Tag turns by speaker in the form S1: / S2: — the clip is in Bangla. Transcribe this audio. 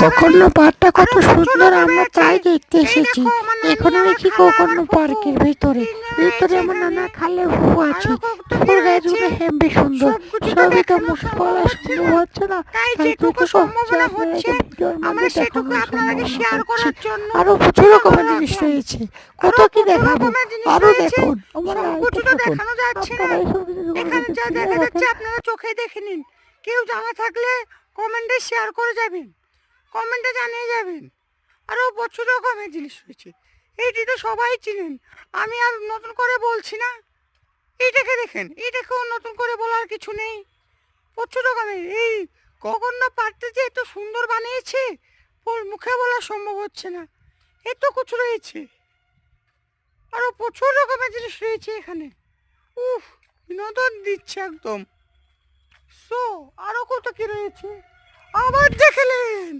S1: গোকর্ণ পার্কটা কত সুন্দর, আমরা তাই দেখতে এসেছি। এখন দেখি গোকর্ণ পার্কের ভিতরে এমন নানা খালে ভু আছে, ফুল গাছগুলো হেব্বি সুন্দর। সবই তো মুখে বলা সম্ভব হচ্ছে না, তাই যেটুকু সম্ভাবনা হচ্ছে আমরা সেটুকু আপনাদেরকে শেয়ার করার জন্য। আরো প্রচুর রকমের জিনিস রয়েছে, কত কি দেখাবো, আরো দেখুন। সবকিছু তো দেখানো যাচ্ছে না, এখানে যা দেখা যাচ্ছে আপনারা চোখে দেখে নিন। কেউ জানা থাকলে কমেন্টে শেয়ার করে যাবেন, কমেন্টে জানিয়ে যাবেন। আরও প্রচুর রকমের জিনিস রয়েছে, এইটি তো সবাই চিনেন, আমি আর নতুন করে বলছি না। এইটাকে দেখেন, এইটাকেও নতুন করে বলার কিছু নেই। প্রচুর রকমের এই গোকর্ণ পার্কটা যে এত সুন্দর বানিয়েছে ওর মুখে বলা সম্ভব হচ্ছে না, এত কিছু রয়েছে। আরও প্রচুর রকমের জিনিস রয়েছে এখানে। উফ, বিনোদন দিচ্ছে একদম। সো আরো কত কি রয়েছে আবার দেখলেন।